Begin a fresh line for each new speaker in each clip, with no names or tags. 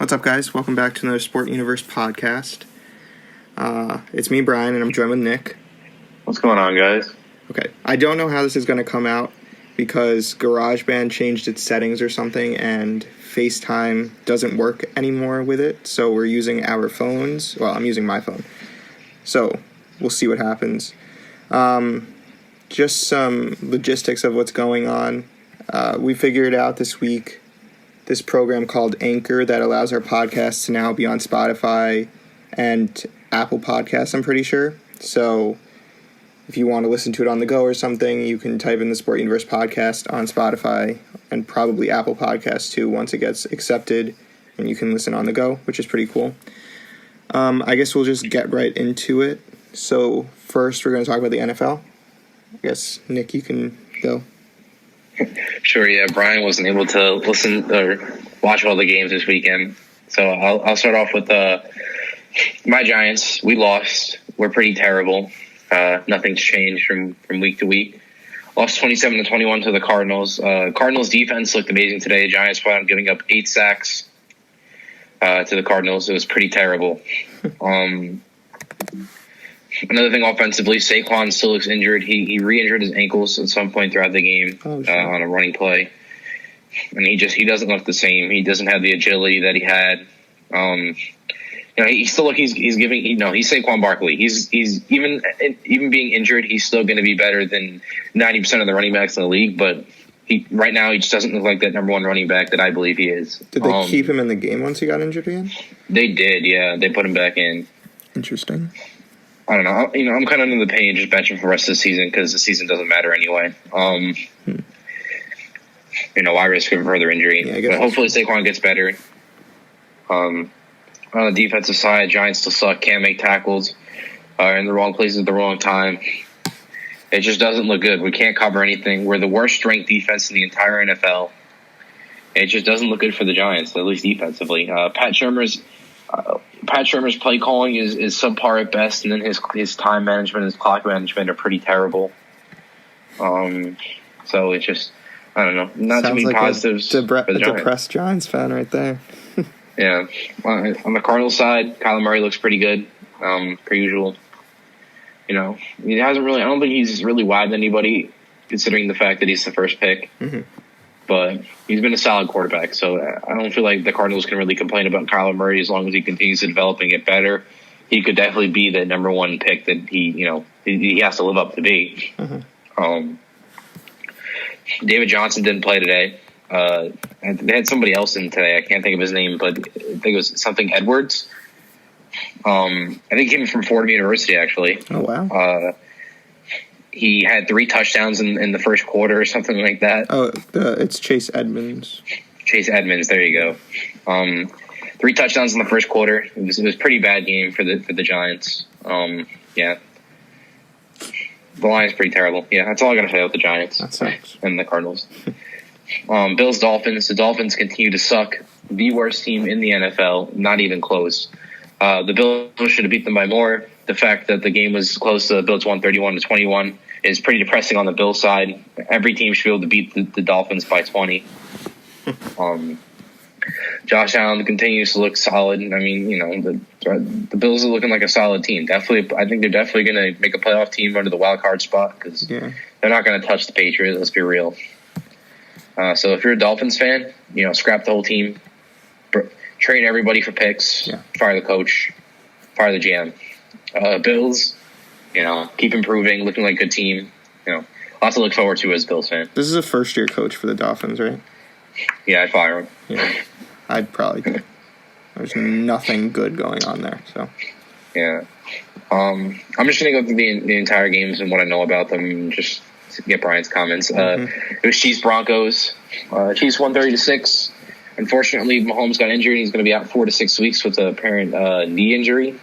What's up, guys? Welcome back to another TheSportUniverse podcast. It's me, Brian, and I'm joined with Nick.
What's going on, guys?
Okay, I don't know how this is going to come out because GarageBand changed its settings or something, and FaceTime doesn't work anymore with it, so we're using our phones. Well, I'm using my phone. So, we'll see what happens. Just some logistics of what's going on. We figured out this week this program called Anchor that allows our podcasts to now be on Spotify and Apple Podcasts, I'm pretty sure. So if you want to listen to it on the go or something, you can type in the TheSportUniverse podcast on Spotify and probably Apple Podcasts too once it gets accepted, and you can listen on the go, which is pretty cool. I guess we'll just get right into it. So first we're going to talk about the NFL. I guess, Nick, you can go.
Sure, yeah. Brian wasn't able to listen or watch all the games this weekend. So I'll start off with my Giants. We lost. We're pretty terrible. Nothing's changed from week to week. Lost 27-21 to the Cardinals. Cardinals defense looked amazing today. Giants wound up giving up 8 sacks to the Cardinals. It was pretty terrible. Another thing offensively, Saquon still looks injured. He re-injured his ankles at some point throughout the game on a running play. And he doesn't look the same. He doesn't have the agility that he had. He's Saquon Barkley. He's even being injured, he's still going to be better than 90% of the running backs in the league. But right now he just doesn't look like that number one running back that I believe he is.
Did they keep him in the game once he got injured again?
They did, yeah. They put him back in.
Interesting.
I don't know. I'm kind of under the pain just benching for the rest of the season because the season doesn't matter anyway. Why risk of further injury? Yeah, but hopefully Saquon gets better. On the defensive side, Giants still suck. Can't make tackles. Are in the wrong places at the wrong time. It just doesn't look good. We can't cover anything. We're the worst strength defense in the entire NFL. It just doesn't look good for the Giants, at least defensively. Pat Shermer's play calling is subpar at best, and then his time management, his clock management are pretty terrible. So it's just, I don't know, not too many positives.
A depressed Giants fan right there.
Yeah. On the Cardinals side, Kyler Murray looks pretty good, per usual. He hasn't really, I don't think he's really wowed anybody, considering the fact that he's the first pick. Mm-hmm. But he's been a solid quarterback, so I don't feel like the Cardinals can really complain about Kyler Murray as long as he continues to develop and get better. He could definitely be the number one pick that he has to live up to be. Mm-hmm. David Johnson didn't play today. They had somebody else in today. I can't think of his name, but I think it was something Edwards. I think he came from Fordham University, actually.
Oh, wow.
He had 3 touchdowns in the first quarter or something like that.
Oh, it's Chase Edmonds.
Chase Edmonds, there you go. 3 touchdowns in the first quarter. It was a pretty bad game for the Giants. Yeah. The line's pretty terrible. Yeah, that's all I got to say about the Giants.
That sucks.
And the Cardinals. Bills, Dolphins. The Dolphins continue to suck. The worst team in the NFL. Not even close. The Bills should have beat them by more. The fact that the game was close to the Bills won 31-21 is pretty depressing on the Bills side. Every team should be able to beat the Dolphins by 20. Josh Allen continues to look solid. I mean, the Bills are looking like a solid team. Definitely, I think they're definitely going to make a playoff team under the wild card spot because they're not going to touch the Patriots. Let's be real. So if you're a Dolphins fan, scrap the whole team, trade everybody for picks, fire the coach, fire the GM. Bills, keep improving, looking like a good team. Lots to look forward to as a Bills fan.
This is a first-year coach for the Dolphins, right?
Yeah, I'd fire him.
Yeah, I'd probably do. There's nothing good going on there, so.
Yeah. I'm just going to go through the entire games and what I know about them, just to get Brian's comments. It was Chiefs-Broncos. Chiefs won 30-6. Unfortunately, Mahomes got injured. He's going to be out 4 to 6 weeks with an apparent knee injury,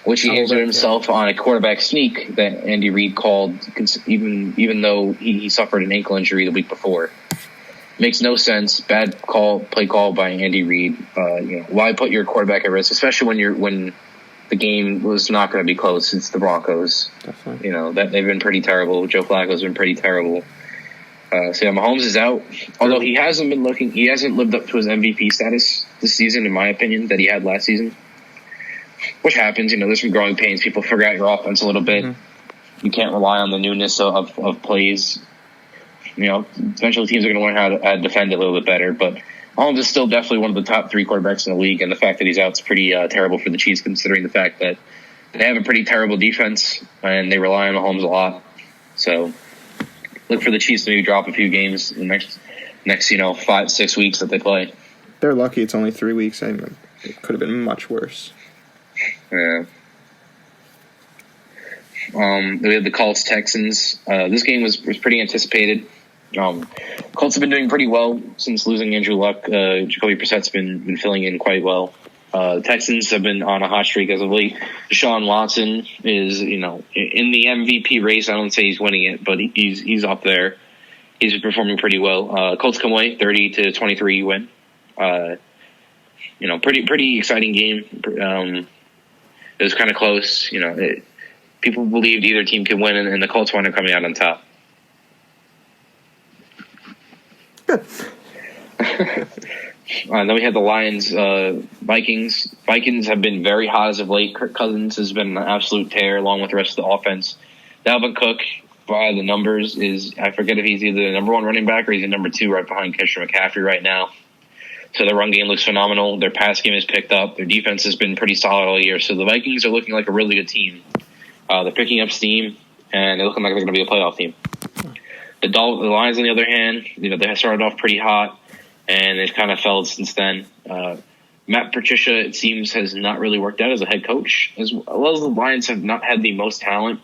which he injured himself on a quarterback sneak that Andy Reid called, even though he suffered an ankle injury the week before. Makes no sense. Bad play call by Andy Reid. Why put your quarterback at risk, especially when the game was not going to be close. It's the Broncos.
Definitely.
That they've been pretty terrible. Joe Flacco's been pretty terrible. Mahomes is out. Although he hasn't lived up to his MVP status this season, in my opinion, that he had last season. Which happens, there's some growing pains. People figure out your offense a little bit. Mm-hmm. You can't rely on the newness of plays. Eventually teams are going to learn how to defend a little bit better. But Mahomes is still definitely one of the top 3 quarterbacks in the league, and the fact that he's out is pretty terrible for the Chiefs, considering the fact that they have a pretty terrible defense and they rely on Mahomes a lot. So look for the Chiefs to maybe drop a few games in the next 5-6 weeks that they play.
They're lucky it's only 3 weeks. It could have been much worse.
Yeah. We had the Colts Texans. This game was pretty anticipated. Colts have been doing pretty well since losing Andrew Luck. Jacoby Brissett's been filling in quite well. The Texans have been on a hot streak as of late. Deshaun Watson is, in the MVP race. I don't say he's winning it, but he's up there. He's performing pretty well. Colts come away 30-23 win. Pretty exciting game. It was kind of close. People believed either team could win, and the Colts wound up coming out on top.
Good.
Then we had the Lions, Vikings. Vikings have been very hot as of late. Kirk Cousins has been an absolute tear, along with the rest of the offense. Dalvin Cook, by the numbers, I forget if he's either the number 1 running back or he's the number 2 right behind Christian McCaffrey right now. So their run game looks phenomenal. Their pass game has picked up. Their defense has been pretty solid all year. So the Vikings are looking like a really good team. They're picking up steam, and they're looking like they're going to be a playoff team. The Lions, on the other hand, they started off pretty hot, and they've kind of fell since then. Matt Patricia, it seems, has not really worked out as a head coach. As well as the Lions have not had the most talent.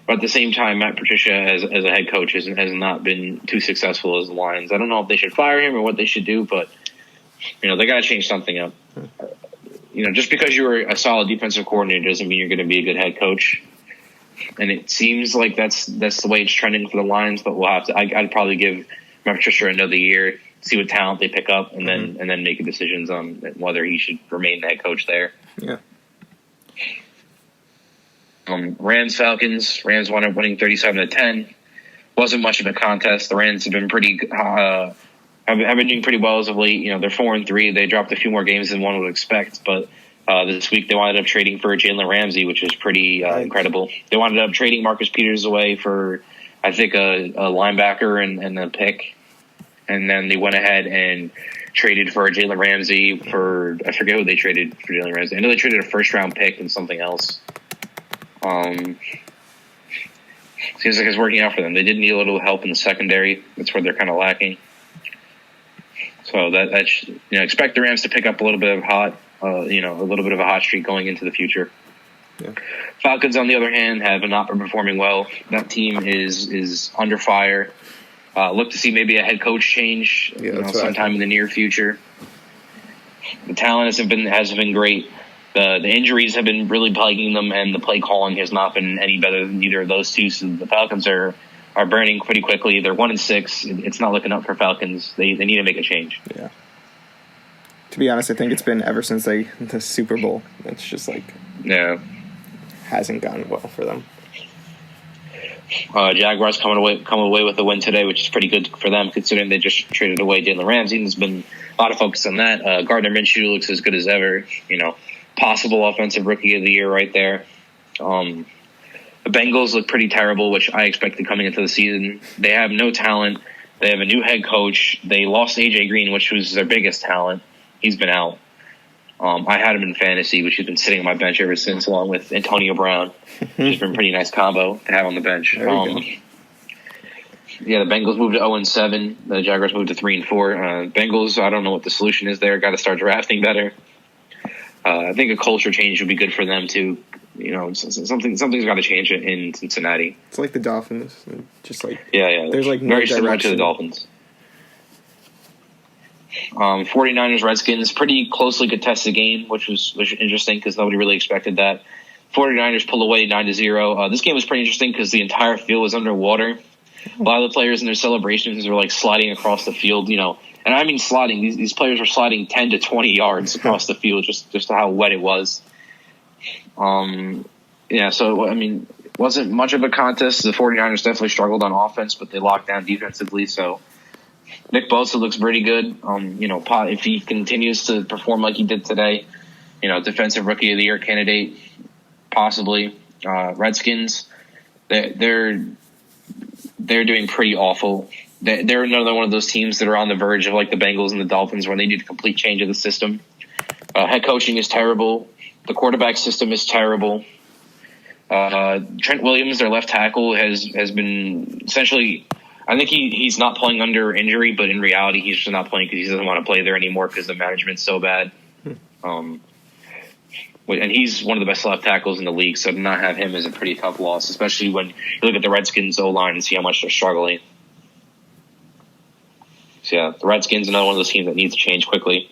But at the same time, Matt Patricia as a head coach has not been too successful as the Lions. I don't know if they should fire him or what they should do, but they got to change something up. Just because you were a solid defensive coordinator doesn't mean you're going to be a good head coach. And it seems like that's the way it's trending for the Lions. But we'll have to. I'd probably give Matt Patricia another year, see what talent they pick up, and then make decisions on whether he should remain the head coach there.
Yeah.
Rams Falcons. Rams wound up winning 37-10. Wasn't much of a contest. The Rams have been have been doing pretty well as of late. They're 4-3. They dropped a few more games than one would expect, but this week they wound up trading for Jalen Ramsey, which is pretty incredible. They wound up trading Marcus Peters away for, I think, a linebacker and a pick, and then they went ahead and traded for Jalen Ramsey for, I forget who they traded for Jalen Ramsey. I know they traded a first-round pick and something else. Seems like it's working out for them. They did need a little help in the secondary. That's where they're kind of lacking. So expect the Rams to pick up a little bit of a little bit of a hot streak going into the future.
Yeah.
Falcons, on the other hand, have not been performing well. That team is under fire. Look to see maybe a head coach change sometime in the near future. The talent hasn't been great. The injuries have been really plaguing them, and the play calling has not been any better than either of those two. So the Falcons are burning pretty quickly. They're 1-6. It's not looking up for Falcons. They need to make a change.
Yeah. To be honest, I think it's been ever since the Super Bowl. It's just hasn't gone well for them.
Jaguars coming away with a win today, which is pretty good for them considering they just traded away Jalen Ramsey. There's been a lot of focus on that. Gardner Minshew looks as good as ever. Possible offensive rookie of the year right there. The Bengals look pretty terrible, which I expected coming into the season. They have no talent. They have a new head coach. They lost A.J. Green, which was their biggest talent. He's been out. I had him in fantasy, which has been sitting on my bench ever since, along with Antonio Brown, which has been a pretty nice combo to have on the bench.
There you go.
Yeah, the Bengals moved to 0-7. The Jaguars moved to 3-4. Bengals, I don't know what the solution is there. Got to start drafting better. I think a culture change would be good for them too. Something's got to change in Cincinnati.
It's like the Dolphins, just like
yeah.
There's like no
very similar
direction.
to the Dolphins. 49ers Redskins, pretty closely contested game, which was interesting because nobody really expected that. 49ers pull away 9-0. This game was pretty interesting because the entire field was underwater. A lot of the players in their celebrations were like sliding across the field, and I mean sliding. These players were sliding 10 to 20 yards across the field just to how wet it was. Yeah, so, wasn't much of a contest. The 49ers definitely struggled on offense, but they locked down defensively. So Nick Bosa looks pretty good. If he continues to perform like he did today, defensive rookie of the year candidate, possibly. Redskins, they're doing pretty awful. They're another one of those teams that are on the verge of like the Bengals and the Dolphins, where they need a complete change of the system. Head coaching is terrible. The quarterback system is terrible. Trent Williams, their left tackle, has been essentially. I think he's not playing under injury, but in reality, he's just not playing because he doesn't want to play there anymore because the management's so bad. And he's one of the best left tackles in the league, so to not have him is a pretty tough loss, especially when you look at the Redskins O-line and see how much they're struggling. So yeah, the Redskins are another one of those teams that needs to change quickly.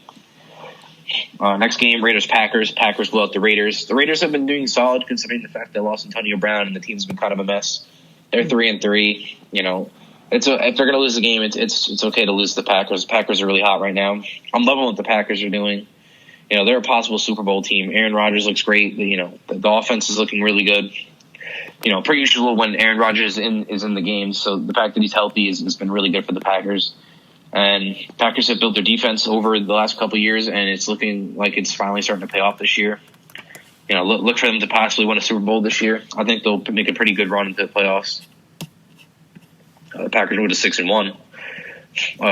Next game, Raiders-Packers. Packers blow out the Raiders. The Raiders have been doing solid considering the fact they lost Antonio Brown and the team's been kind of a mess. They're 3-3. If they're going to lose the game, it's okay to lose the Packers. The Packers are really hot right now. I'm loving what the Packers are doing. They're a possible Super Bowl team. Aaron Rodgers looks great. The offense is looking really good. Per usual when Aaron Rodgers is in the game. So the fact that he's healthy has been really good for the Packers. And Packers have built their defense over the last couple of years, and it's looking like it's finally starting to pay off this year. Look for them to possibly win a Super Bowl this year. I think they'll make a pretty good run into the playoffs. The Packers go to 6-1.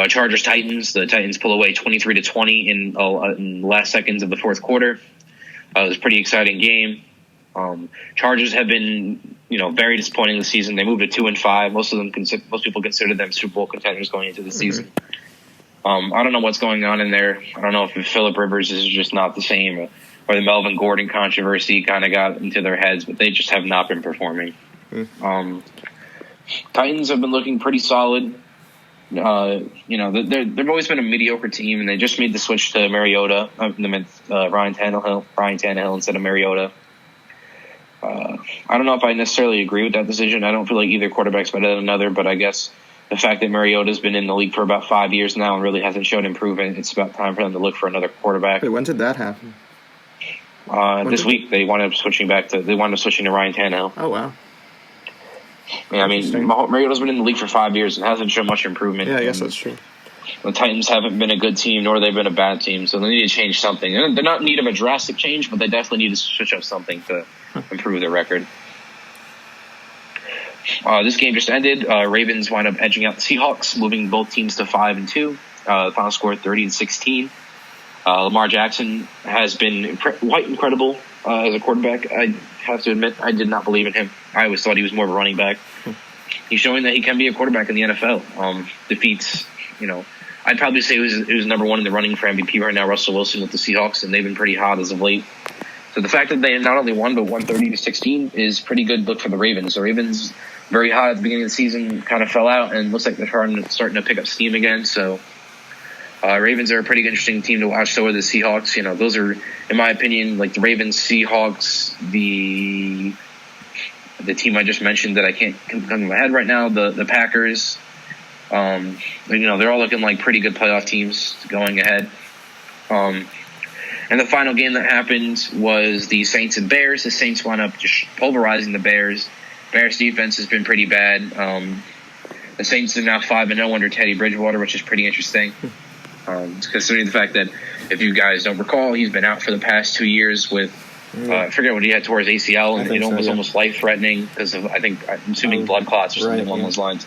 Chargers Titans. The Titans pull away 23-20 in the last seconds of the fourth quarter. It was a pretty exciting game. Chargers have been very disappointing this season. They moved to 2-5. Most people consider them Super Bowl contenders going into the season. I don't know what's going on in there. I don't know if Phillip Rivers is just not the same, or the Melvin Gordon controversy kind of got into their heads, but they just have not been performing. Titans have been looking pretty solid. They've always been a mediocre team, and they just made the switch to Mariota. Ryan Tannehill instead of Mariota. I don't know if I necessarily agree with that decision. I don't feel like either quarterback's better than another, but I guess the fact that Mariota's been in the league for about 5 years now and really hasn't shown improvement, it's about time for them to look for another quarterback.
Wait, when did that happen?
This week they wound up switching to Ryan Tannehill.
Oh wow.
Yeah, Mariota's been in the league for 5 years and hasn't shown much improvement.
Yeah, I guess that's true.
The Titans haven't been a good team, nor they've been a bad team, so they need to change something. They're not in need of a drastic change, but they definitely need to switch up something to improve their record. This game just ended. Ravens wind up edging out the Seahawks, moving both teams to 5-2. The final score 30-16. Lamar Jackson has been quite incredible as a quarterback. I have to admit, I did not believe in him. I always thought he was more of a running back. He's showing that he can be a quarterback in the NFL. Defeats, I'd probably say he was number one in the running for MVP right now, Russell Wilson with the Seahawks, and they've been pretty hot as of late. So the fact that they not only won, but won 30-16 is pretty good look for the Ravens. The Ravens, very hot at the beginning of the season, kind of fell out, and looks like they're starting to pick up steam again. So Ravens are a pretty interesting team to watch. So are the Seahawks. Those are, in my opinion, like the Ravens, Seahawks, the team I just mentioned that I can't come to my head right now, the Packers. They're all looking like pretty good playoff teams going ahead. And the final game that happened was the Saints and Bears. The Saints wound up just pulverizing the Bears. Bears defense has been pretty bad. The Saints are now 5-0 under Teddy Bridgewater, which is pretty interesting. Considering the fact that, if you guys don't recall, he's been out for the past 2 years with, I forget what he had towards ACL, and it was almost life-threatening because of, I'm assuming blood clots or something along those lines.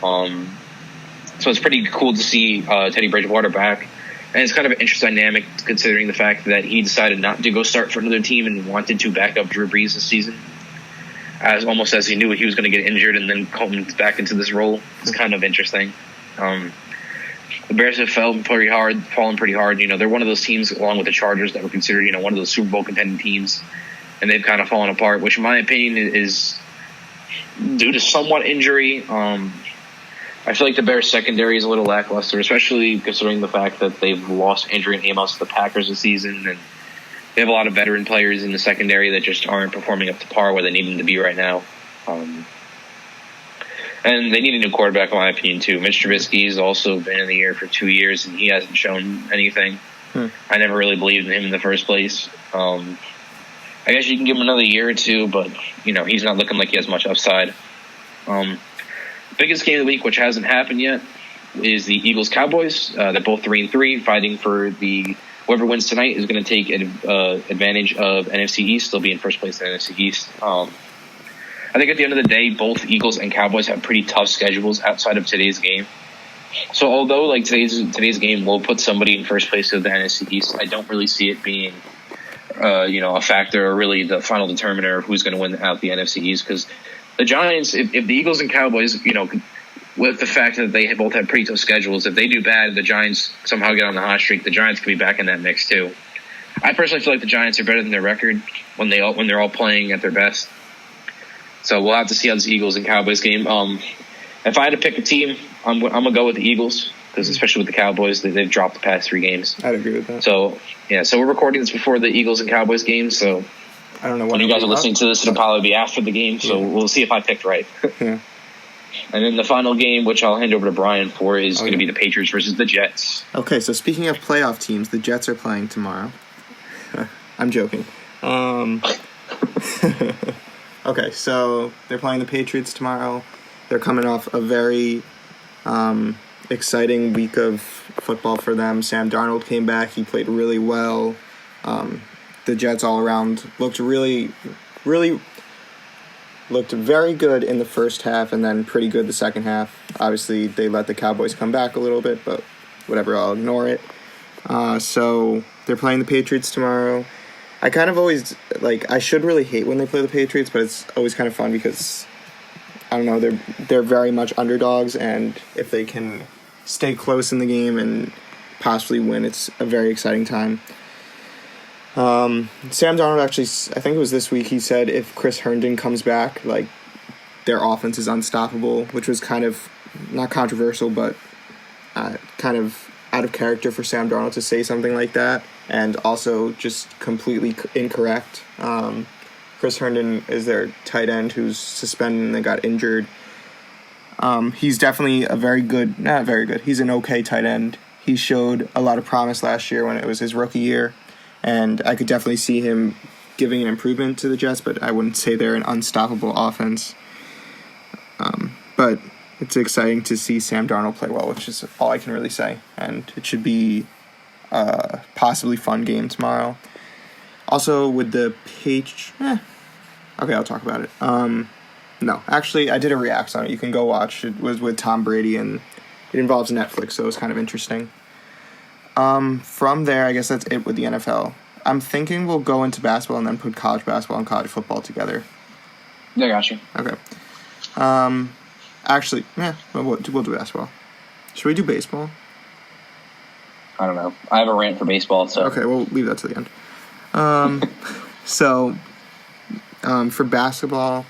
So it's pretty cool to see Teddy Bridgewater back. And it's kind of an interesting dynamic considering the fact that he decided not to go start for another team and wanted to back up Drew Brees this season. Almost as he knew he was going to get injured and then come back into this role. It's kind of interesting. The Bears have fallen pretty hard. They're one of those teams, along with the Chargers, that were considered, one of those Super Bowl contending teams. And they've kind of fallen apart, which in my opinion is due to somewhat injury. I feel like the Bears secondary is a little lackluster, especially considering the fact that they've lost Adrian Amos to the Packers this season, and they have a lot of veteran players in the secondary that just aren't performing up to par where they need them to be right now. And they need a new quarterback, in my opinion, too. Mitch Trubisky has also been in the air for 2 years, and he hasn't shown anything. I never really believed in him in the first place. I guess you can give him another year or two, but, he's not looking like he has much upside. Biggest game of the week, which hasn't happened yet, is the Eagles-Cowboys. They're both 3-3, fighting for whoever wins tonight is going to take advantage of NFC East. They'll be in first place in NFC East. I think at the end of the day, both Eagles and Cowboys have pretty tough schedules outside of today's game. So although today's game will put somebody in first place of the NFC East, I don't really see it being a factor or really the final determiner of who's going to win out the NFC East, because the Giants, if the Eagles and Cowboys, with the fact that they both have pretty tough schedules, if they do bad, the Giants somehow get on the hot streak, the Giants could be back in that mix too. I personally feel like the Giants are better than their record when they're all playing at their best. So we'll have to see how this Eagles and Cowboys game. If I had to pick a team, I'm gonna go with the Eagles, because especially with the Cowboys, they've dropped the past 3 games.
I'd agree with that.
So we're recording this before the Eagles and Cowboys game. So
I don't know
when you guys are listening to this, it'll probably be after the game. So we'll see if I picked right.
Yeah.
And then the final game, which I'll hand over to Brian for, is going to be the Patriots versus the Jets.
Okay, so speaking of playoff teams, the Jets are playing tomorrow. I'm joking. Okay, so they're playing the Patriots tomorrow. They're coming off a very exciting week of football for them. Sam Darnold came back. He played really well. The Jets all around looked very good in the first half and then pretty good the second half. Obviously, they let the Cowboys come back a little bit, but whatever, I'll ignore it. So they're playing the Patriots tomorrow. I kind of always, I should really hate when they play the Patriots, but it's always kind of fun because, I don't know, they're very much underdogs, and if they can stay close in the game and possibly win, it's a very exciting time. Sam Darnold actually, I think it was this week, he said if Chris Herndon comes back, their offense is unstoppable, which was kind of, not controversial, but kind of out of character for Sam Darnold to say something like that, and also just completely incorrect. Chris Herndon is their tight end who's suspended and they got injured. He's definitely he's an okay tight end. He showed a lot of promise last year when it was his rookie year, and I could definitely see him giving an improvement to the Jets, but I wouldn't say they're an unstoppable offense. But it's exciting to see Sam Darnold play well, which is all I can really say. And it should be a possibly fun game tomorrow. Also, with the okay, I'll talk about it. No, actually, I did a react on it. You can go watch. It was with Tom Brady, and it involves Netflix, so it was kind of interesting. From there, I guess that's it with the NFL. I'm thinking we'll go into basketball and then put college basketball and college football together.
Yeah, gotcha.
Okay. Actually, we'll do basketball. Should we do baseball?
I don't know. I have a rant for baseball, so...
Okay, we'll leave that to the end. For basketball,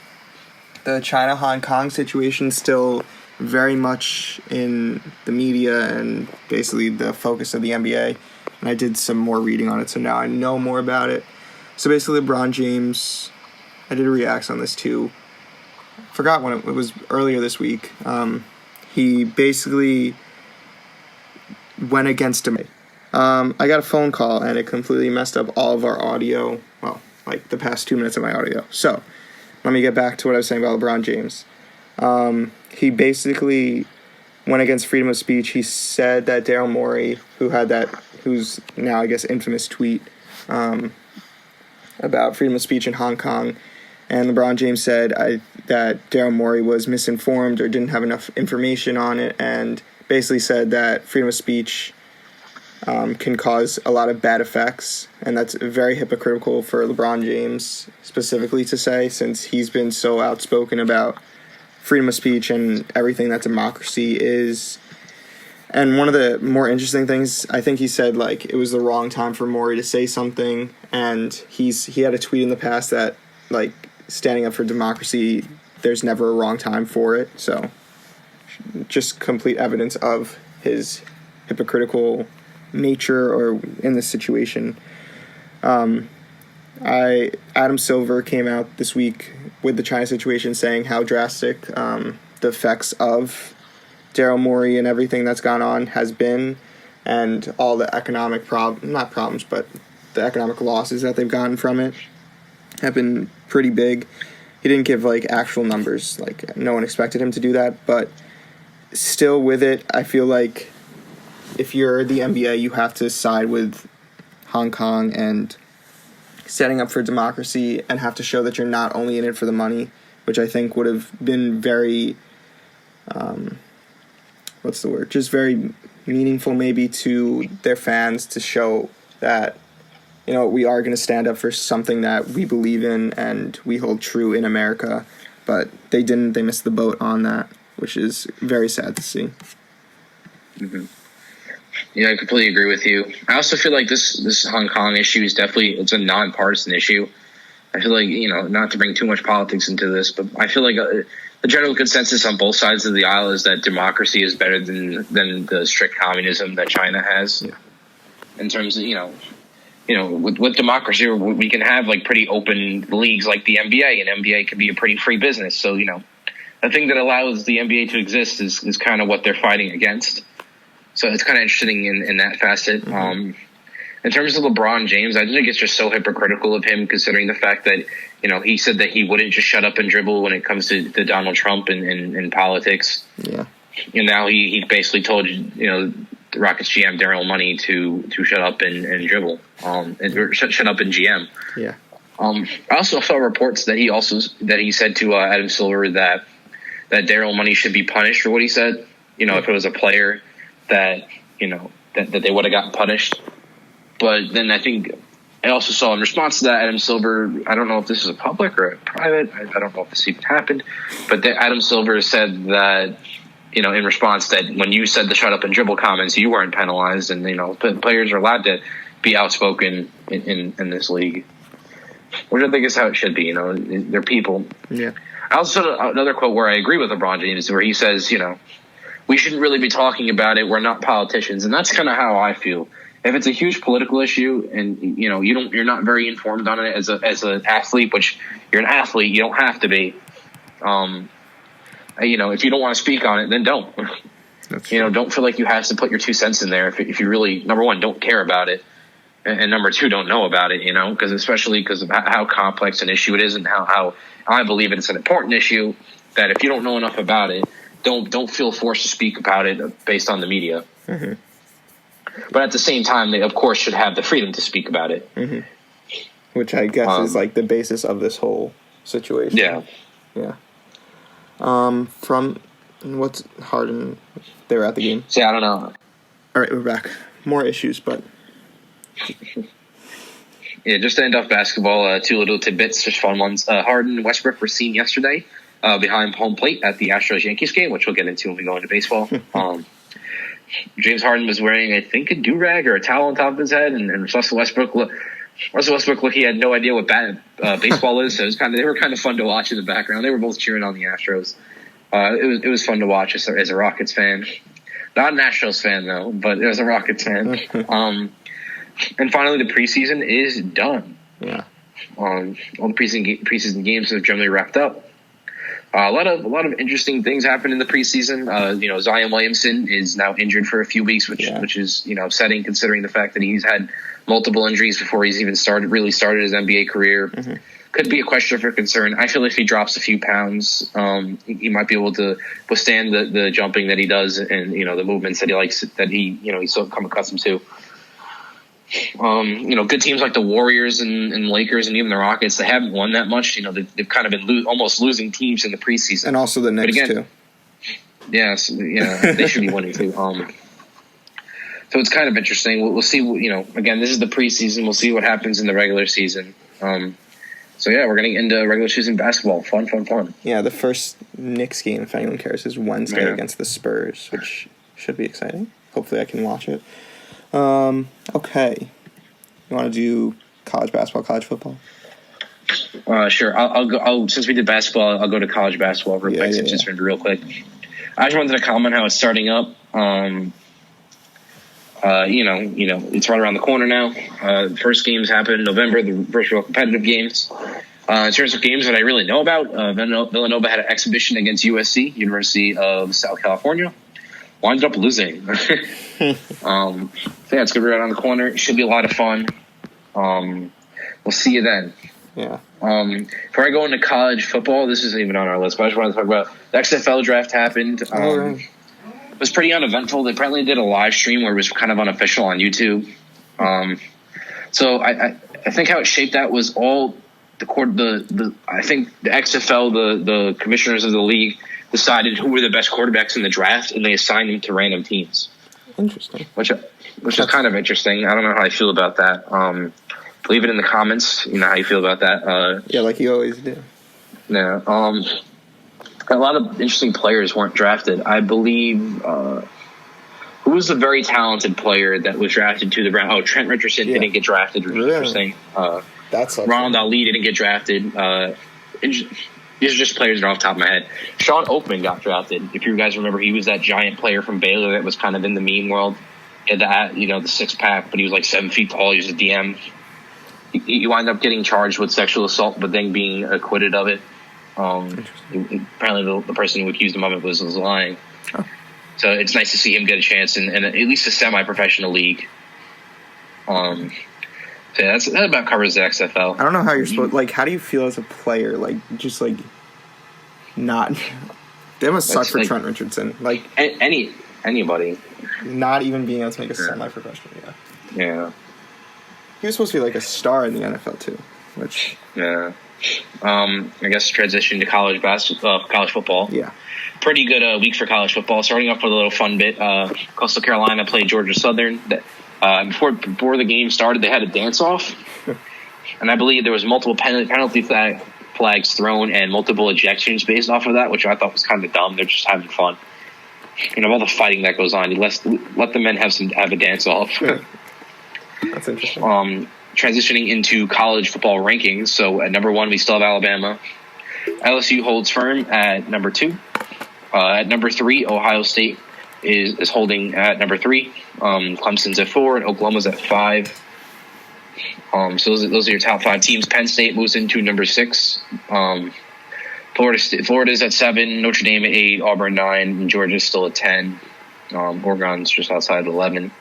the China-Hong Kong situation still very much in the media and basically the focus of the NBA. And I did some more reading on it, so now I know more about it. So basically, LeBron James, I did a react on this too. Forgot when it was earlier this week. He basically went against him. I got a phone call and it completely messed up all of our audio. Well, the past 2 minutes of my audio. So, let me get back to what I was saying about LeBron James. He basically went against freedom of speech. He said that Daryl Morey, who's now, I guess, infamous tweet about freedom of speech in Hong Kong, and LeBron James said that Daryl Morey was misinformed or didn't have enough information on it, and basically said that freedom of speech can cause a lot of bad effects, and that's very hypocritical for LeBron James specifically to say, since he's been so outspoken about freedom of speech and everything that democracy is. And one of the more interesting things, I think he said, it was the wrong time for Morey to say something, and he had a tweet in the past that, standing up for democracy, there's never a wrong time for it. So just complete evidence of his hypocritical nature or in this situation. Adam Silver came out this week with the China situation saying how drastic the effects of Daryl Morey and everything that's gone on has been, and all the economic the economic losses that they've gotten from it. have been pretty big. He didn't give, like, actual numbers. Like, no one expected him to do that. But still with it, I feel like if you're the NBA, you have to side with Hong Kong and setting up for democracy and have to show that you're not only in it for the money, which I think would have been very, just very meaningful maybe to their fans to show that, we are going to stand up for something that we believe in and we hold true in America. But they didn't. They missed the boat on that, which is very sad to see.
Mm-hmm. Yeah, I completely agree with you. I also feel like this Hong Kong issue is it's a nonpartisan issue. I feel like, not to bring too much politics into this, but I feel like the general consensus on both sides of the aisle is that democracy is better than the strict communism that China has. Yeah. In terms of, with democracy, we can have like pretty open leagues like the NBA, and NBA can be a pretty free business. So, the thing that allows the NBA to exist is kind of what they're fighting against. So it's kind of interesting in that facet. Mm-hmm. In terms of LeBron James, I think it's just so hypocritical of him, considering the fact that, he said that he wouldn't just shut up and dribble when it comes to Donald Trump and politics.
Yeah. And
now he basically told, the Rockets GM Daryl Money to shut up and dribble, and shut up and GM.
Yeah.
I also saw reports that he said to Adam Silver that Daryl Money should be punished for what he said. If it was a player that that they would have gotten punished. But then I think I also saw in response to that, Adam Silver, I don't know if this is a public or a private, I don't know if this even happened, but Adam Silver said that, in response that when you said the shut up and dribble comments, you weren't penalized, and, players are allowed to be outspoken in this league, which I think is how it should be. They're people.
Yeah.
I also saw another quote where I agree with LeBron James, where he says, we shouldn't really be talking about it. We're not politicians. And that's kind of how I feel. If it's a huge political issue and, you're not very informed on it as an athlete, which you're an athlete, you don't have to be. If you don't want to speak on it, then don't. Don't feel like you have to put your 2 cents in there if you really, number one, don't care about it. And number two, don't know about it, especially because of how complex an issue it is and how I believe it's an important issue, that if you don't know enough about it, don't feel forced to speak about it based on the media.
Mm-hmm.
But at the same time, they, of course, should have the freedom to speak about it.
Mm-hmm. Which I guess is like the basis of this whole situation.
Yeah.
Yeah. From what's Harden? They were at the game.
See, I don't know.
All right, we're back. More issues, but...
Yeah, just to end off basketball, 2 little tidbits, just fun ones. Harden and Westbrook were seen yesterday behind home plate at the Astros-Yankees game, which we'll get into when we go into baseball. James Harden was wearing, I think, a do-rag or a towel on top of his head, and Russell Westbrook looked he had no idea what baseball is, so they were kind of fun to watch in the background. They were both cheering on the Astros. It was fun to watch as a Rockets fan. Not an Astros fan, though, but as a Rockets fan. And finally, the preseason is done.
Yeah.
All the preseason games have generally wrapped up. A lot of interesting things happened in the preseason. Zion Williamson is now injured for a few weeks, which is upsetting considering the fact that he's had multiple injuries before he's even started his NBA career. Mm-hmm. Could be a question for concern. I feel if he drops a few pounds, he might be able to withstand the jumping that he does and the movements that he likes, that he's so come accustomed to. Good teams like the Warriors and Lakers and even the Rockets, they haven't won that much. They've kind of been almost losing teams in the preseason,
and also the Knicks too.
Yes, they should be winning too. So it's kind of interesting. We'll see. Again, this is the preseason. We'll see what happens in the regular season. So yeah, we're getting into regular season basketball. Fun. Yeah,
the first Knicks game, if anyone cares, is Wednesday against the Spurs, which should be exciting. Hopefully, I can watch it. Okay. You want to do college basketball, college football?
Sure. I'll go. Since we did basketball, I'll go to college basketball real quick. Since it's real quick. I just wanted to comment how it's starting up. It's right around the corner now. The first games happen in November, the first real competitive games. In terms of games that I really know about, Villanova had an exhibition against USC, University of South California. Wound up losing. It's good right around the corner. It should be a lot of fun. We'll see you then.
Yeah.
Before I go into college football, this isn't even on our list, but I just wanted to talk about the XFL draft happened.
Right.
It was pretty uneventful. They apparently did a live stream where it was kind of unofficial on YouTube. So I think how it shaped out was all I think the XFL, the commissioners of the league decided who were the best quarterbacks in the draft, and they assigned them to random teams.
Interesting.
Which is kind of interesting. I don't know how I feel about that. Leave it in the comments. You know how you feel about that.
Yeah, like you always do.
Yeah. A lot of interesting players weren't drafted. I believe. Who was the very talented player that was drafted to the Browns? Oh, Trent Richardson didn't get drafted, which is interesting.
That's
Ronald Ali didn't get drafted. These are just players that are off the top of my head. Sean Oakman got drafted. If you guys remember, he was that giant player from Baylor that was kind of in the meme world. He had the six-pack, but he was like 7 feet tall. He was a DM. He wound up getting charged with sexual assault, but then being acquitted of it. Apparently the person who accused him of it was lying. Oh. So it's nice to see him get a chance in at least a semi-professional league. So yeah, that about covers the XFL.
I don't know how you're supposed. Like, how do you feel as a player? Like, just like not. They must suck for Trent Richardson. Like
anybody.
Not even being able to make a semi-professional.
Yeah.
He was supposed to be like a star in the NFL too. Which.
Yeah. I guess transition to college football.
Yeah.
Pretty good week for college football. Starting off with a little fun bit. Coastal Carolina played Georgia Southern. Before the game started, they had a dance-off. And I believe there was multiple penalty flags thrown and multiple ejections based off of that, which I thought was kind of dumb. They're just having fun. All the fighting that goes on. Let the men have a dance-off.
That's interesting.
Transitioning into college football rankings. So at number 1, we still have Alabama. LSU holds firm at number 2. At number 3, Ohio State is holding at number 3. Clemson's at 4 and Oklahoma's at 5. So those are your top 5 teams. Penn State moves into number 6. Florida's at 7. Notre Dame at 8. Auburn 9. And Georgia's still at 10. Oregon's just outside of 11.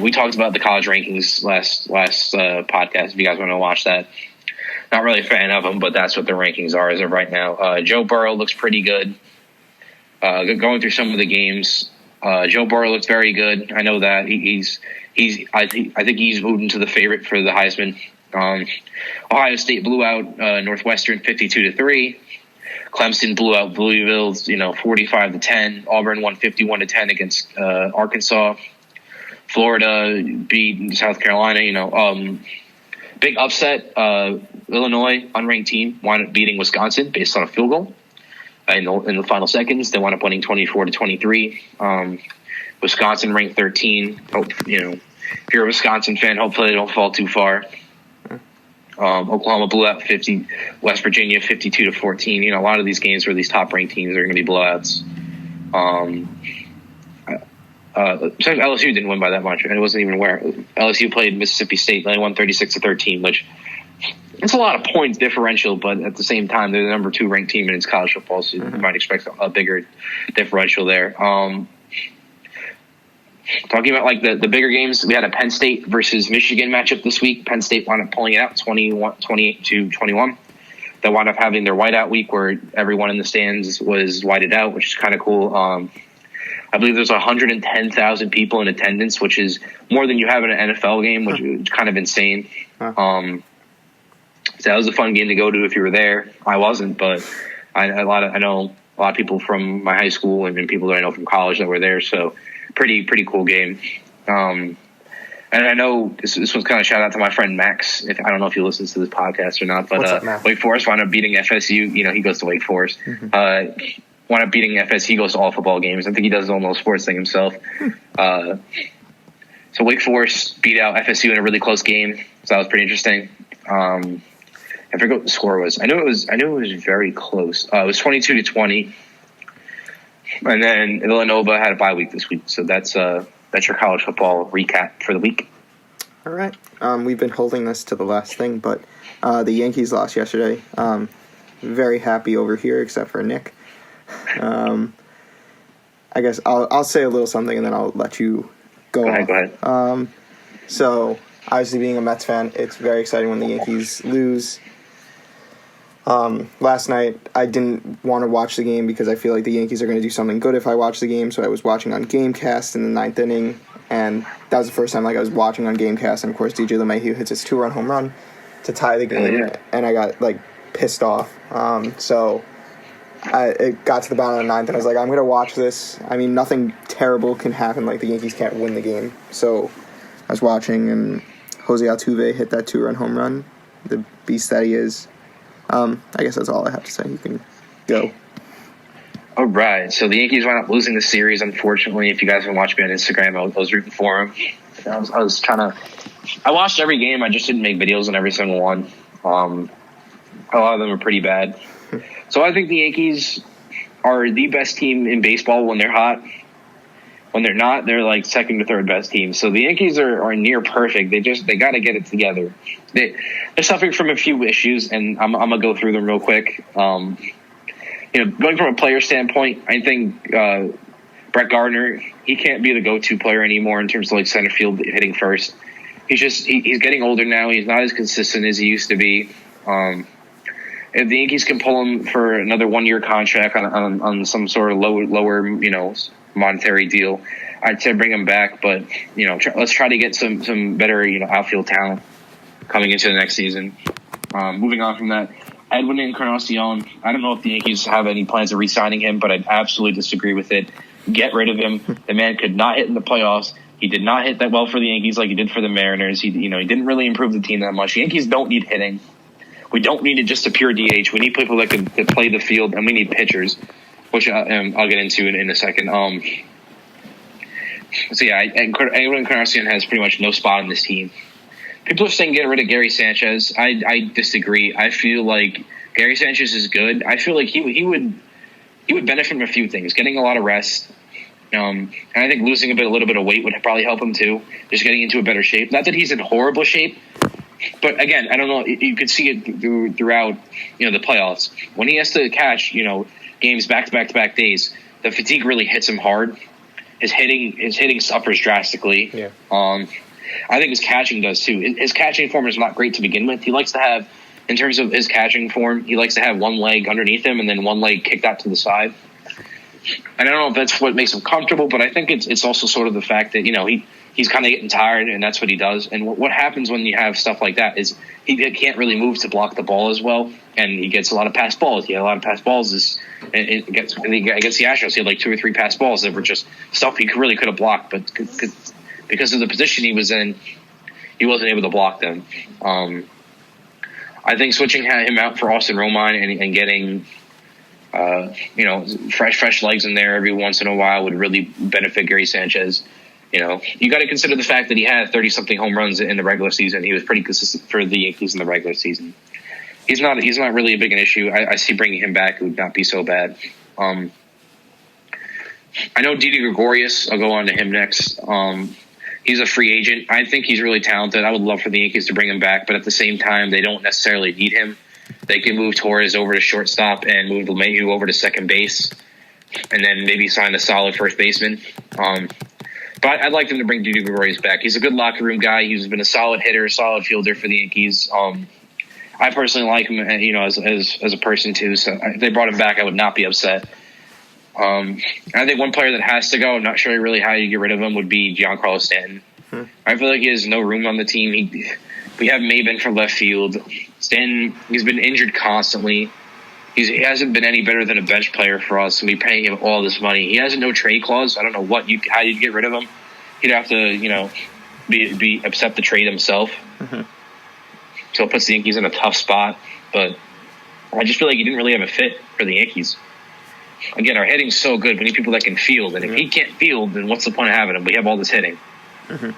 We talked about the college rankings last podcast. If you guys want to watch that, not really a fan of them, but that's what the rankings are as of right now. Joe Burrow looks pretty good. Going through some of the games, Joe Burrow looks very good. I know that I think he's moved into the favorite for the Heisman. Ohio State blew out Northwestern 52-3. Clemson blew out Louisville, 45-10. Auburn won 51-10 against Arkansas. Florida beat South Carolina. Big upset. Illinois, unranked team, wound up beating Wisconsin based on a field goal in the final seconds. They wound up winning 24-23. Wisconsin ranked 13. If you're a Wisconsin fan, hopefully they don't fall too far. Oklahoma blew out West Virginia 52-14. A lot of these games where these top ranked teams are going to be blowouts. LSU didn't win by that much, and it wasn't even aware. LSU played Mississippi State. They won 36-13, which it's a lot of points differential, but at the same time, they're the number 2 ranked team in its college football, so you might expect a bigger differential there. Talking about the bigger games, we had a Penn State versus Michigan matchup this week. Penn State wound up pulling it out 28-21. They wound up having their whiteout week where everyone in the stands was whited out, which is kind of cool. I believe there's 110,000 people in attendance, which is more than you have in an NFL game, which is kind of insane. So that was a fun game to go to if you were there. I wasn't, but I know a lot of people from my high school and people that I know from college that were there. So pretty cool game. And I know this one's kind of shout out to my friend Max. I don't know if he listens to this podcast or not, but Wake Forest wound up beating FSU. He goes to Wake Forest. Wound up beating FSU. He goes to all football games. I think he does his own little sports thing himself. So Wake Forest beat out FSU in a really close game. So that was pretty interesting. I forget what the score was. I knew it was very close. It was 22-20. And then Villanova had a bye week this week. So that's your college football recap for the week.
All right. We've been holding this to the last thing, but the Yankees lost yesterday. Very happy over here, except for Nick. I guess I'll say a little something and then I'll let you go
ahead.
So obviously being a Mets fan, it's very exciting when the Yankees lose. Last night, I didn't want to watch the game because I feel like the Yankees are going to do something good if I watch the game, so I was watching on Gamecast in the ninth inning, and that was the first time I was watching on Gamecast, and of course DJ LeMahieu hits his 2-run home run to tie the game, and I got pissed off. So it got to the bottom of the ninth, and I was like, I'm going to watch this. I mean, nothing terrible can happen, the Yankees can't win the game. So I was watching, and Jose Altuve hit that 2-run home run, the beast that he is. I guess that's all I have to say. You can go.
All right. So the Yankees wound up losing the series, unfortunately. If you guys haven't watched me on Instagram, I was rooting for them. I watched every game. I just didn't make videos on every single one. A lot of them are pretty bad. So I think the Yankees are the best team in baseball when they're hot. When they're not, they're second or third best team. So the Yankees are near perfect. They got to get it together. They're suffering from a few issues, and I'm gonna go through them real quick. Going from a player standpoint, I think Brett Gardner, he can't be the go-to player anymore in terms of center field hitting first. He's getting older now. He's not as consistent as he used to be. If the Yankees can pull him for another 1-year contract on some sort of lower monetary deal, I'd say bring him back. But let's try to get some better outfield talent coming into the next season. Moving on from that, Edwin Encarnacion. I don't know if the Yankees have any plans of re-signing him, but I absolutely disagree with it. Get rid of him. The man could not hit in the playoffs. He did not hit that well for the Yankees like he did for the Mariners. He didn't really improve the team that much. The Yankees don't need hitting. We don't need just a pure DH. We need people that can play the field, and we need pitchers, which I'll get into in a second. Edwin Encarnacion has pretty much no spot in this team. People are saying get rid of Gary Sanchez. I disagree. I feel like Gary Sanchez is good. I feel like he would benefit from a few things. Getting a lot of rest. And I think losing a little bit of weight would probably help him too. Just getting into a better shape. Not that he's in horrible shape, but again, I don't know. You could see it throughout the playoffs when he has to catch games back to back days. The fatigue really hits him hard. His hitting suffers drastically.
Yeah.
I think his catching does too. His catching form is not great to begin with. He likes to have, in terms of his catching form, he likes to have one leg underneath him and then one leg kicked out to the side. And I don't know if that's what makes him comfortable, but I think it's also sort of the fact that he's kind of getting tired, and that's what he does. And what happens when you have stuff like that is he can't really move to block the ball as well, and he gets a lot of pass balls. He had a lot of pass balls against the Astros. He had 2 or 3 pass balls that were just stuff he really could have blocked, but because of the position he was in, he wasn't able to block them. I think switching him out for Austin Romine and getting fresh legs in there every once in a while would really benefit Gary Sanchez. You got to consider the fact that he had 30-something home runs in the regular season. He was pretty consistent for the Yankees in the regular season. He's not really a big an issue. I see bringing him back would not be so bad. I know Didi Gregorius. I'll go on to him next. He's a free agent. I think he's really talented. I would love for the Yankees to bring him back, but at the same time, they don't necessarily need him. They can move Torres over to shortstop and move LeMahieu over to second base, and then maybe sign a solid first baseman. But I'd like them to bring Didi Gregorius back. He's a good locker room guy. He's been a solid hitter, solid fielder for the Yankees. I personally like him, as a person too. So if they brought him back, I would not be upset. I think one player that has to go, I'm not sure really how you get rid of him, would be Giancarlo Stanton. I feel like he has no room on the team. We have Maben for left field. Stanton, he's been injured constantly. He hasn't been any better than a bench player for us, and we paying him all this money. He has no trade clause. I don't know how you'd get rid of him. He'd have to, accept the trade himself. Mm-hmm. So it puts the Yankees in a tough spot. But I just feel like he didn't really have a fit for the Yankees. Again, our hitting's so good. We need people that can field, and if he can't field, then what's the point of having him? We have all this hitting. Mm-hmm.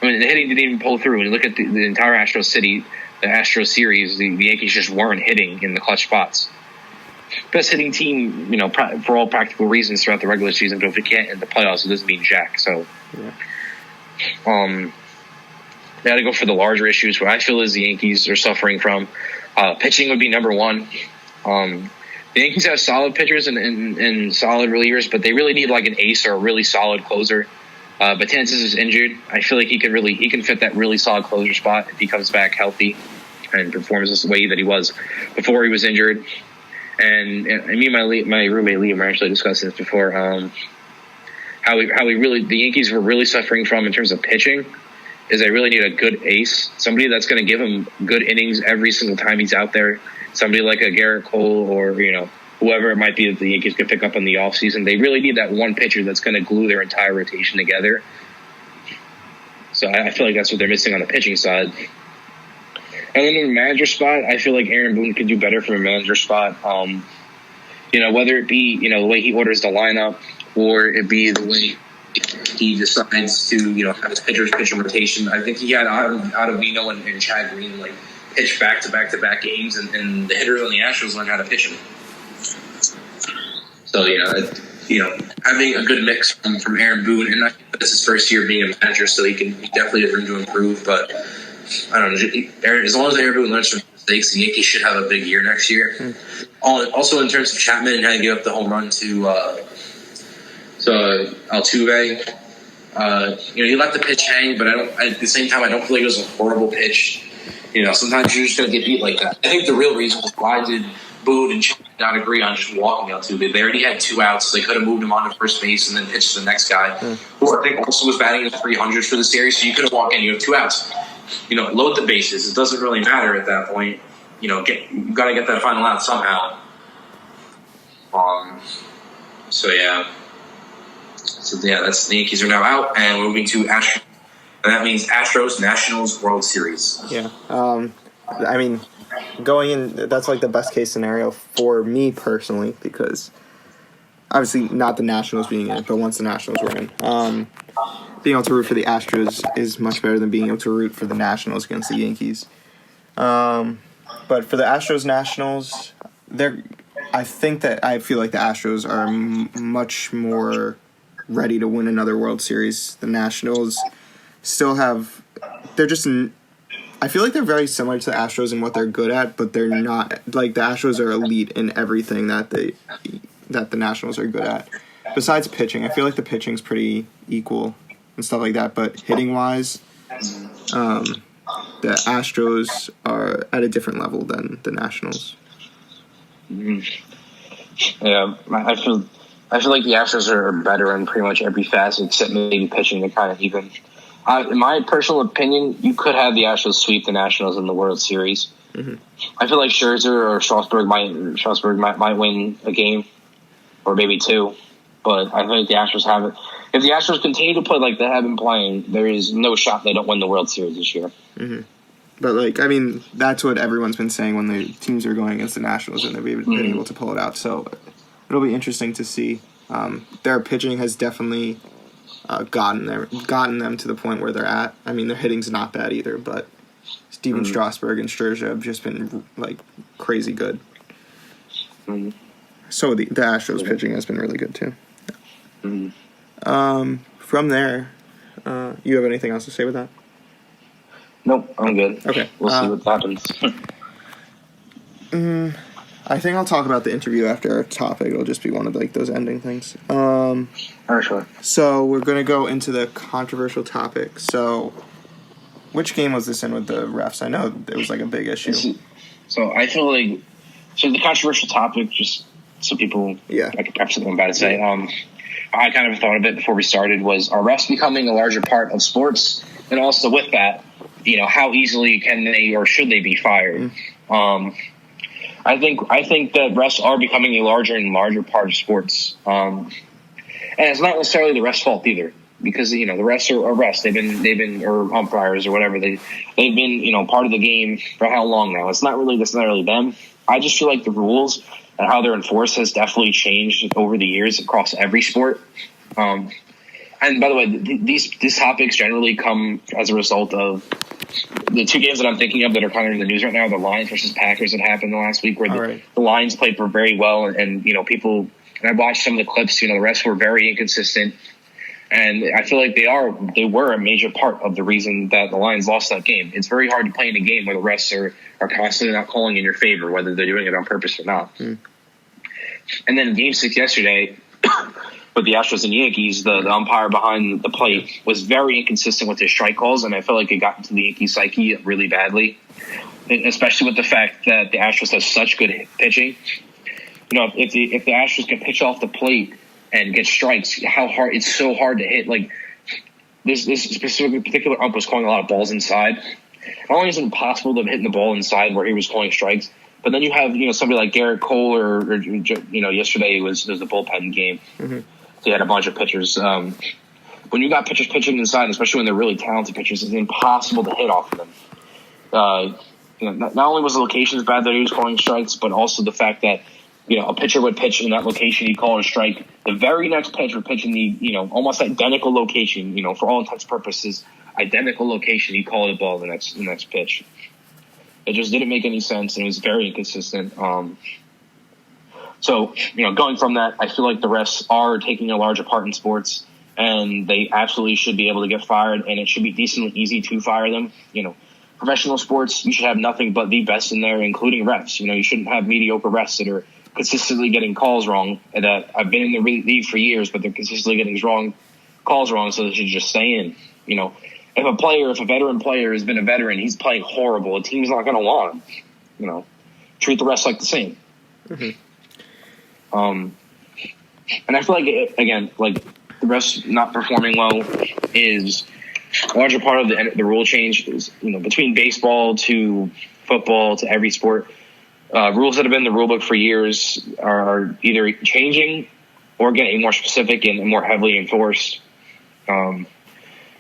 I mean, the hitting didn't even pull through. When you look at the entire Astro series, the Yankees just weren't hitting in the clutch spots. Best hitting team, for all practical reasons throughout the regular season, but if we can't in the playoffs, it doesn't mean jack. So, they got to go for the larger issues. What I feel is the Yankees are suffering from. Pitching would be number one. The Yankees have solid pitchers and solid relievers, but they really need an ace or a really solid closer. Betances is injured. I feel like he can fit that really solid closer spot if he comes back healthy and performs the way that he was before he was injured. And me and my roommate Liam were actually discussing this before. How the Yankees were really suffering from in terms of pitching is they really need a good ace, somebody that's going to give him good innings every single time he's out there. Somebody like a Garrett Cole or whoever it might be that the Yankees could pick up in the offseason. They really need that one pitcher that's going to glue their entire rotation together. So I feel like that's what they're missing on the pitching side. And then in the manager spot, I feel like Aaron Boone could do better from a manager spot. Whether it be the way he orders the lineup or it be the way he decides to have his pitchers pitch in rotation. I think he had Ottavino and Chad Green pitch back-to-back games, and the hitters on the Astros learned how to pitch him. So having a good mix from Aaron Boone, and I think this is his first year being a manager, so he definitely has room to improve. But I don't know, as long as Aaron Boone learns from mistakes, the Yankees should have a big year next year. Also, in terms of Chapman and how to give up the home run to Altuve, he let the pitch hang, but at the same time, I don't feel like it was a horrible pitch. Sometimes you're just going to get beat like that. I think the real reason was why did Boone and Chapman not agree on just walking Altuve? They already had 2 outs, so they could have moved him on to first base and then pitched to the next guy, who I think also was batting in the 300s for the series, so you could have walked in. You have 2 outs. Load the bases. It doesn't really matter at that point. You got to get that final out somehow. That's the Yankees are now out, and we're moving to Astros. And that means Astros Nationals World Series.
Yeah. Going in, that's the best case scenario for me personally, because obviously not the Nationals being in it, but once the Nationals were in, being able to root for the Astros is much better than being able to root for the Nationals against the Yankees. But for the Astros Nationals, I feel like the Astros are much more ready to win another World Series. The Nationals still have, I feel like they're very similar to the Astros in what they're good at, but they're not, the Astros are elite in everything that the Nationals are good at. Besides pitching, I feel like the pitching's pretty equal and stuff like that, but hitting-wise, the Astros are at a different level than the Nationals.
Yeah, I feel like the Astros are better in pretty much every facet except maybe pitching. They're kind of even. In my personal opinion, you could have the Astros sweep the Nationals in the World Series. Mm-hmm. I feel like Scherzer or Strasburg might win a game, or maybe 2. But I think the Astros have it. If the Astros continue to play like they have been playing, there is no shot they don't win the World Series this year.
Mm-hmm. But that's what everyone's been saying when the teams are going against the Nationals, and they've been able to pull it out. So it'll be interesting to see. Their pitching has definitely gotten them to the point where they're at. Their hitting's not bad either, but Steven Strasburg and Scherzer have just been crazy good. Mm-hmm. So the Astros pitching has been really good too. Mm-hmm. From there, you have anything else to say with that?
Nope, I'm good.
Okay,
we'll see what happens.
I think I'll talk about the interview after our topic. It'll just be one of those ending things.
Sure.
So we're going to go into the controversial topic. So which game was this in with the refs? I know it was a big issue.
So I feel like the controversial topic, just so people I could perhaps something about to say. I kind of thought of it before we started, was are refs becoming a larger part of sports? And also with that, how easily can they or should they be fired? I think that refs are becoming a larger and larger part of sports. And it's not necessarily the refs' fault either, because the refs are refs. They've been or umpires or whatever. They've been part of the game for how long now? It's not really necessarily them. I just feel like the rules and how they're enforced has definitely changed over the years across every sport. And by the way, these topics generally come as a result of the 2 games that I'm thinking of that are kind of in the news right now, the Lions versus Packers that happened the last week, where the Lions played very well, and people. And I watched some of the clips. The refs were very inconsistent, and I feel like they were a major part of the reason that the Lions lost that game. It's very hard to play in a game where the refs are constantly not calling in your favor, whether they're doing it on purpose or not. And then Game 6 yesterday with the Astros and Yankees, the umpire behind the plate was very inconsistent with his strike calls, and I feel like it got into the Yankees psyche really badly, especially with the fact that the Astros have such good pitching. If the Astros can pitch off the plate and get strikes, it's so hard to hit. Like this specific particular ump was calling a lot of balls inside. Not only is it impossible to hit the ball inside where he was calling strikes, but then you have somebody like Garrett Cole or yesterday it was the bullpen game. Mm-hmm. So you had a bunch of pitchers. When you got pitchers pitching inside, especially when they're really talented pitchers, it's impossible to hit off of them. Not only was the locations bad that he was calling strikes, but also the fact that a pitcher would pitch in that location, he'd call a strike. The very next pitch would pitch in the almost identical location. For all intents and purposes, identical location. He'd call it a ball the next pitch. It just didn't make any sense, and it was very inconsistent. So going from that, I feel like the refs are taking a larger part in sports, and they absolutely should be able to get fired, and it should be decently easy to fire them. Professional sports, you should have nothing but the best in there, including refs. You shouldn't have mediocre refs that are consistently getting calls wrong. And that I've been in the league for years, but they're consistently getting calls wrong, so they should just stay in. If a veteran player has been a veteran, he's playing horrible, a team's not going to want him. Treat the refs like the same. Mm-hmm. And I feel like, the refs not performing well is a larger part of the rule change. Is, between baseball to football to every sport, rules that have been in the rule book for years are either changing or getting more specific and more heavily enforced.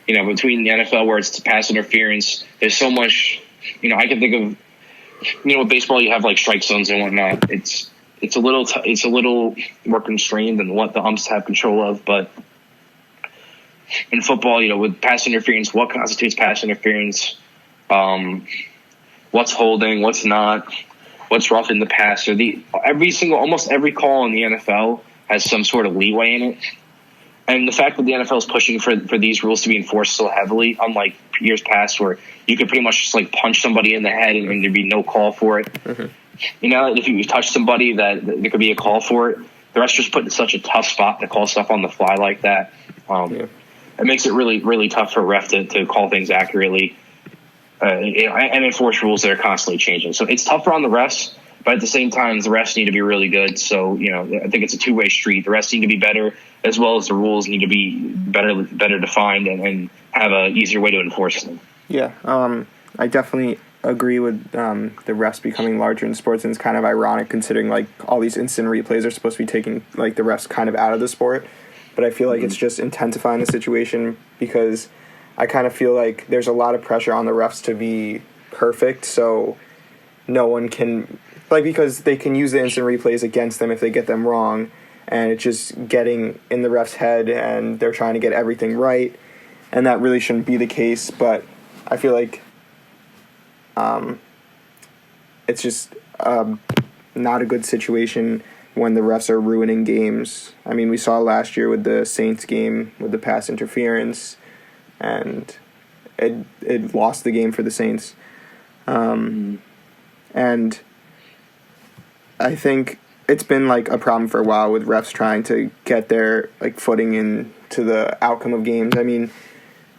Between the NFL where it's pass interference, there's so much, I can think of, with baseball, you have like strike zones and whatnot. It's a little more constrained than what the umps have control of. But in football, with pass interference, what constitutes pass interference? What's holding? What's not? What's rough in the passer? Almost every call in the NFL has some sort of leeway in it. And the fact that the NFL is pushing for these rules to be enforced so heavily, unlike years past where you could pretty much just punch somebody in the head and there'd be no call for it. Mm-hmm. If you touch somebody, that there could be a call for it. The refs just put in such a tough spot to call stuff on the fly like that. It makes it really, really tough for a ref to call things accurately and enforce rules that are constantly changing. So it's tougher on the refs, but at the same time, the refs need to be really good. So, I think it's a two-way street. The refs need to be better, as well as the rules need to be better defined and have an easier way to enforce them. Yeah,
I definitely agree with the refs becoming larger in sports, and it's kind of ironic considering all these instant replays are supposed to be taking the refs kind of out of the sport. But I feel like it's just intensifying the situation because I kind of feel like there's a lot of pressure on the refs to be perfect, so no one can because they can use the instant replays against them if they get them wrong, and it's just getting in the ref's head and they're trying to get everything right, and that really shouldn't be the case. But I feel like it's just not a good situation when the refs are ruining games. I mean, we saw last year with the Saints game with the pass interference, and it lost the game for the Saints. And I think it's been a problem for a while with refs trying to get their footing into the outcome of games. I mean,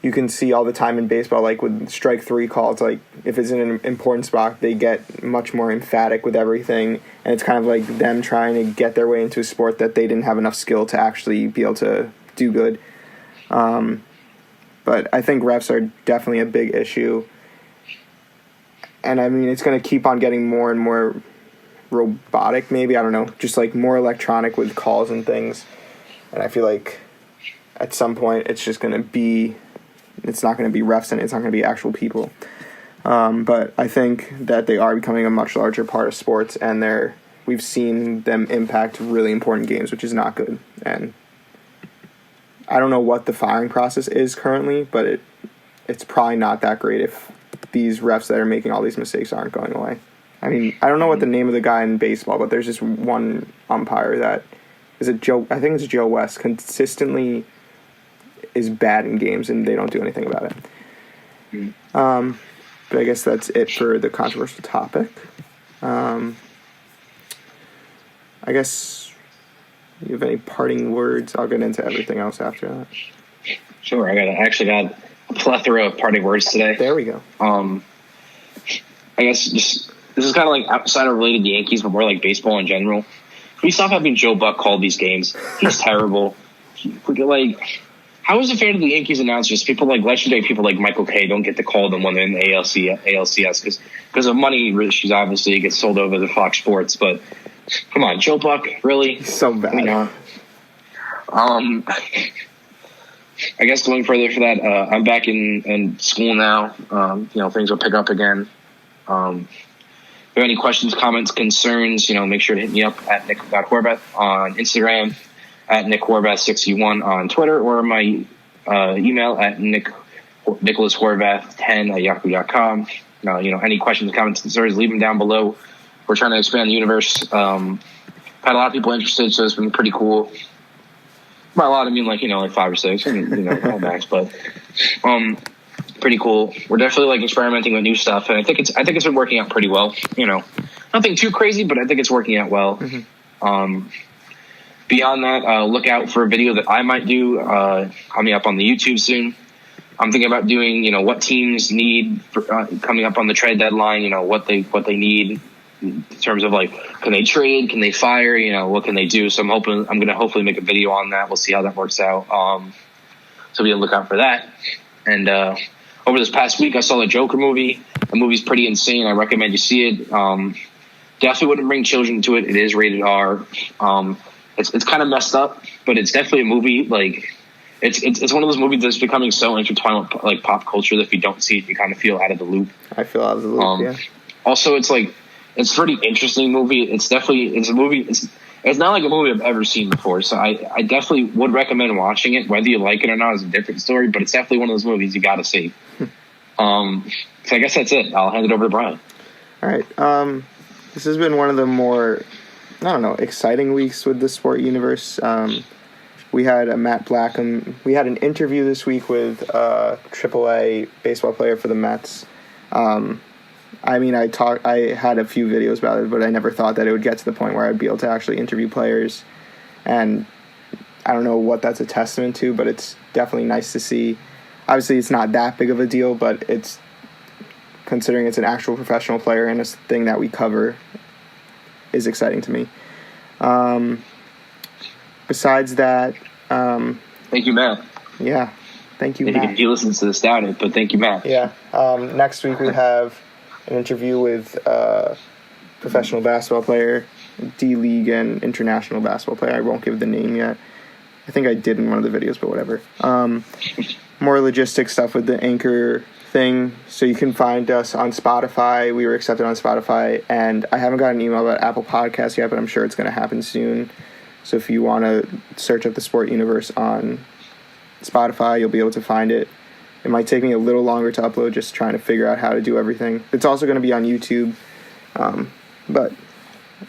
you can see all the time in baseball, with strike three calls, if it's in an important spot, they get much more emphatic with everything. And it's kind of them trying to get their way into a sport that they didn't have enough skill to actually be able to do good. But I think refs are definitely a big issue. And I mean, it's going to keep on getting more and more robotic, maybe. I don't know. Just more electronic with calls and things. And I feel like at some point it's just going to be... It's not going to be refs and it's not going to be actual people. But I think that they are becoming a much larger part of sports, and we've seen them impact really important games, which is not good. And I don't know what the firing process is currently, but it's probably not that great if these refs that are making all these mistakes aren't going away. I mean, I don't know what the name of the guy in baseball, but there's just one umpire that I think it's Joe West, consistently is bad in games and they don't do anything about it. But I guess that's it for the controversial topic. I guess you have any parting words? I'll get into everything else after that.
Sure. I actually got a plethora of parting words today.
There we go.
I guess just this is kind of like outside of related to Yankees, but more like baseball in general. We stop having Joe Buck call these games. He's terrible. Like, how is it fair to the Yankees announcers? People like legendary people like Michael Kay don't get to call them when they're in the ALCS because of money issues. Obviously, it gets sold over to Fox Sports. But come on, Joe Buck, really?
He's so bad.
You know? I guess going further for that, I'm back in school now. Things will pick up again. If you have any questions, comments, concerns, make sure to hit me up at nick.horvath on Instagram, at nickhorvath61 on Twitter, or my email at nicolashorvath10@yahoo.com. Any questions, comments, concerns, leave them down below. We're trying to expand the universe. Had a lot of people interested, so it's been pretty cool. By a lot, I mean like 5 or 6, max, but pretty cool. We're definitely experimenting with new stuff, and I think it's been working out pretty well. Nothing too crazy, but I think it's working out well. Mm-hmm. Beyond that, look out for a video that I might do coming up on the YouTube soon. I'm thinking about doing what teams need coming up on the trade deadline. What they need in terms of can they trade, can they fire, what can they do. So I'm going to hopefully make a video on that. We'll see how that works out. So be on the lookout for that. And over this past week, I saw the Joker movie. The movie's pretty insane. I recommend you see it. Definitely wouldn't bring children to it. It is rated R. It's kind of messed up, but it's definitely a movie. It's one of those movies that's becoming so intertwined with pop culture that if you don't see it, you kind of feel out of the loop.
I feel out of the loop. Yeah.
Also, it's a pretty interesting movie. It's a movie. It's not like a movie I've ever seen before. So I definitely would recommend watching it. Whether you like it or not is a different story, but it's definitely one of those movies you got to see. So I guess that's it. I'll hand it over to Brian.
All right. This has been one of the more, exciting weeks with the Sport Universe. We had Matt Blackham. We had an interview this week with a AAA baseball player for the Mets. I had a few videos about it, but I never thought that it would get to the point where I'd be able to actually interview players. And I don't know what that's a testament to, but it's definitely nice to see. Obviously, it's not that big of a deal, but it's, considering it's an actual professional player and a thing that we cover, is exciting to me. Besides that...
thank you, Matt.
Yeah. Thank you, Matt.
He listens to this down it, but thank you, Matt.
Yeah. Next week we have an interview with a professional basketball player, D-League and international basketball player. I won't give the name yet. I think I did in one of the videos, but whatever. More logistic stuff with the Anchor thing. So you can find us on Spotify. We were accepted on Spotify, and I haven't got an email about Apple Podcasts yet, but I'm sure it's going to happen soon. So if you want to search up the Sport Universe on Spotify, you'll be able to find it. It might take me a little longer to upload, just trying to figure out how to do everything. It's also going to be on YouTube, but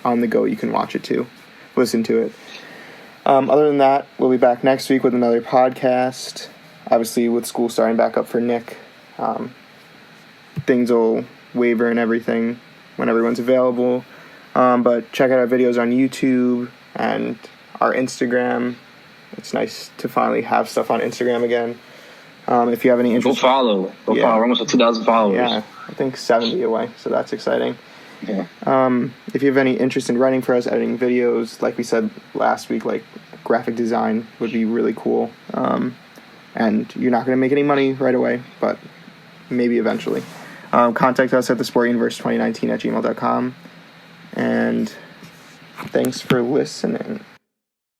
on the go you can watch it too, listen to it. Other than that, we'll be back next week with another podcast. Obviously, with school starting back up for Nick, things will waver and everything when everyone's available. But check out our videos on YouTube and our Instagram. It's nice to finally have stuff on Instagram again. If you have any interest...
Go follow. We're almost at 2,000 followers.
Yeah, I think 70 away, so that's exciting.
Yeah.
If you have any interest in writing for us, editing videos, like we said last week, graphic design would be really cool. And you're not going to make any money right away, but maybe eventually. Contact us at TheSportUniverse2019 @gmail.com. And thanks for listening.